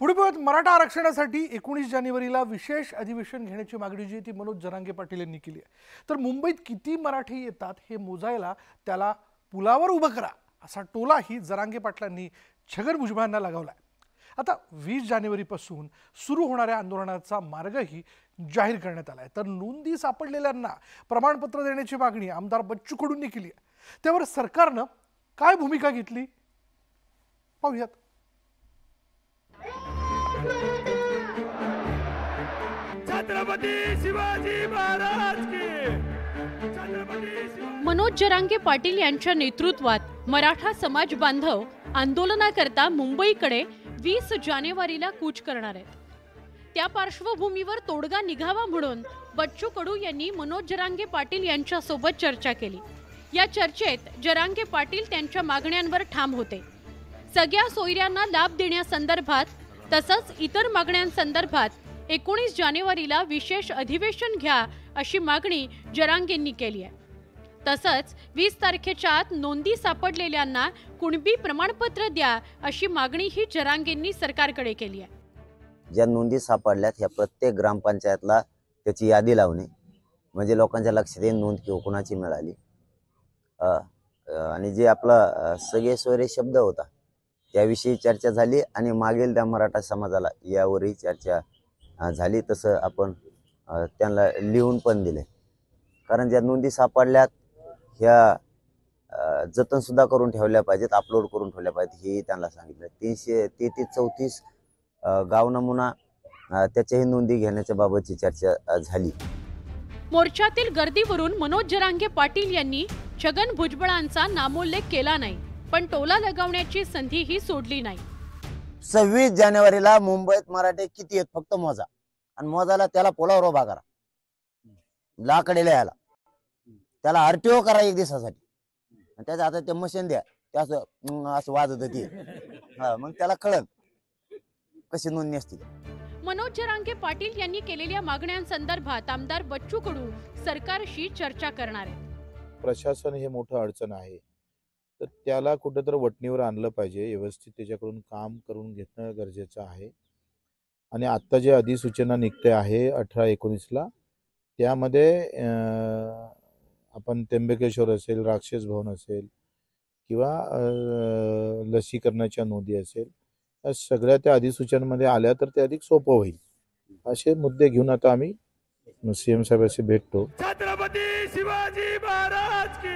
पुढे पळत मराठा आरक्षणासाठी 19 जानेवारीला विशेष अधिवेशन घेण्याची मागणी जी ती मनोज जरांगे पाटील यांनी केली आहे। तर मुंबईत किती मराठी येतात हे मोजायला त्याला पुलावर उभं करा असा टोलाही जरांगे पाटलांनी छगन भुजबळांना लगावलाय। आता 20 जानेवारीपासून सुरू होणाऱ्या आंदोलनाचा मार्गही जाहीर करण्यात आलाय। तर नोंदी सापडलेल्यांना प्रमाणपत्र देण्याची मागणी आमदार बच्चू कडूंनी केली आहे। त्यावर सरकारनं काय भूमिका घेतली पाहूयात। छत्रपती शिवाजी महाराज की मनोज जरांगे पाटील यांच्या नेतृत्वात मराठा समाज बांधव आंदोलनाकरता मुंबईकडे 20 जानेवारीला कूच करणार आहेत। त्या पार्श्वभूमीवर तोडगा निघावा म्हणून बच्चू कडू यांनी मनोज जरांगे पाटील यांच्या सोबत चर्चा केली। या चर्चेत जरांगे पाटील त्यांच्या मागण्यांवर ठाम होते। सगळ्या सोयऱ्यांना लाभ देण्यासंदर्भात तसंच इतर मागण्यांसंदर्भात 19 जानेवारीला विशेष अधिवेशन घ्या अशी मागणी जरांगेंनी केली आहे। तसंच 20 तारखेच्या आत नोंदी सापडलेल्यांना कुणबी प्रमाणपत्र द्या अशी मागणीही जरांगेंनी सरकारकडे केली आहे। ज्या नोंदी सापडल्यात ह्या प्रत्येक ग्रामपंचायतला त्याची यादी लावणे म्हणजे लोकांच्या लक्षात येईल नोंद किंवा कोणाची मिळाली। आणि जे आपला सगळे सोयरे शब्द होता त्याविषयी चर्चा झाली आणि मागील त्या मराठा समाजाला यावरही चर्चा झाली। तसं आपण त्यांना लिहून पण दिले, कारण ज्या नोंदी सापडल्यात ह्या जतन सुद्धा करून ठेवल्या पाहिजेत, अपलोड करून ठेवल्या पाहिजेत हे त्यांना सांगितलं। 333-34 गाव नमुना त्याच्याही नोंदी घेण्याच्या बाबतची चर्चा झाली। मोर्चातील गर्दीवरून मनोज जरांगे पाटील यांनी छगन भुजबळांचा नामोल्लेख केला नाही, पण टोला लगावण्याची संधीही सोडली नाही। 26 जानेवारीला मुंबईत मराठे किती आहेत फक्त मोजा, आणि मोजायला त्याला पोलावर उभा करा, लाकडेला याला त्याला आरटीओ करा एक दिवसासाठी, त्याच्या हातात ते मशीन द्या, ते असं वाजत होती मग त्याला कळलं कशी नोंदणी असते। मनोज जरांगे पाटील यांनी केलेल्या मागण्यांसंदर्भात आमदार बच्चू कडू सरकारशी चर्चा करणार आहेत। प्रशासन हे मोठं अडचण आहे, तर त्याला कुठेतरी वटणीवर आणलं पाहिजे, व्यवस्थित त्याच्याकडून काम करून घेणं गरजेचं आहे। आणि आत्ता जे अधिसूचना निघते आहे 18-19ला, त्यामध्ये आपण त्र्यंबकेश्वर असेल, राक्षस भवन असेल किंवा लसीकरणाच्या नोंदी असेल, या सगळ्या त्या अधिसूचनेमध्ये आल्या तर ते अधिक सोपं होईल। असे मुद्दे घेऊन आता आम्ही सीएम साहेबांशी भेटतो। छत्रपती शिवाजी महाराज की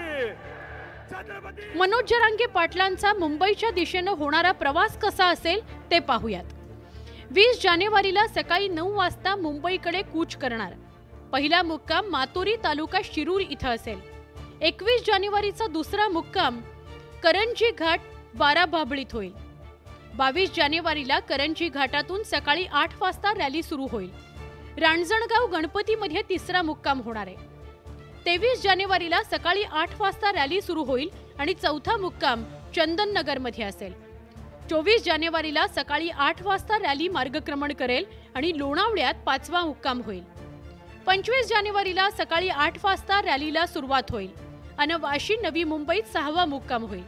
मनोज जरांगे पाटलांचा मुंबईच्या दिशेने होणारा प्रवास कसा असेल ते पाहूयात। 20 जानेवारीला सकाळी 9 वाजता मुंबईकडे कूच करणार। पहिला मुक्काम मातोरी तालुका शिरूर इथं असेल। 21 जानेवारीचा दुसरा मुक्काम करंजी घाट बाराबाबळीत होईल। 22 जानेवारीला करंजी घाटातून सकाळी 8 वाजता रॅली सुरू होईल। रांजणगाव गणपतीमध्ये तिसरा मुक्काम होणार आहे। 23 जानेवारीला सकाळी 8 वाजता रॅली सुरू होईल आणि चौथा मुक्काम चंदननगर मध्ये असेल। 24 जानेवारीला सकाळी 8 वाजता रॅली मार्गक्रमण करेल आणि लोणावळ्यात 5वा मुक्काम होईल। 25 जानेवारीला सकाळी 8 वाजता रॅलीला सुरुवात होईल आणि वाशी नवी मुंबईत 6वा मुक्काम होईल।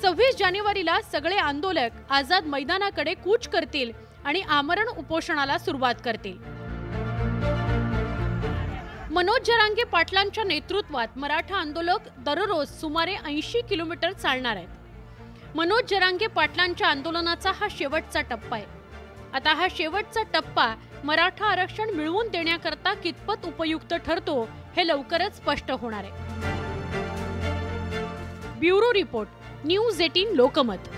26 जानेवारीला सगळे आंदोलक आझाद मैदानाकडे कूच करतील आणि आमरण उपोषणाला सुरुवात करतील। मनोज जरांगे पाटलांच्या नेतृत्वात मराठा आंदोलक दररोज सुमारे 80 किलोमीटर चालणार आहेत। मनोज जरांगे पाटलांच्या आंदोलनाचा हा शेवटचा टप्पा आहे। आता हा शेवटचा टप्पा मराठा आरक्षण मिळवून देण्याकरता कितपत उपयुक्त ठरतो हे लवकरच स्पष्ट होणार आहे। Bureau report, news 18 Lokmat.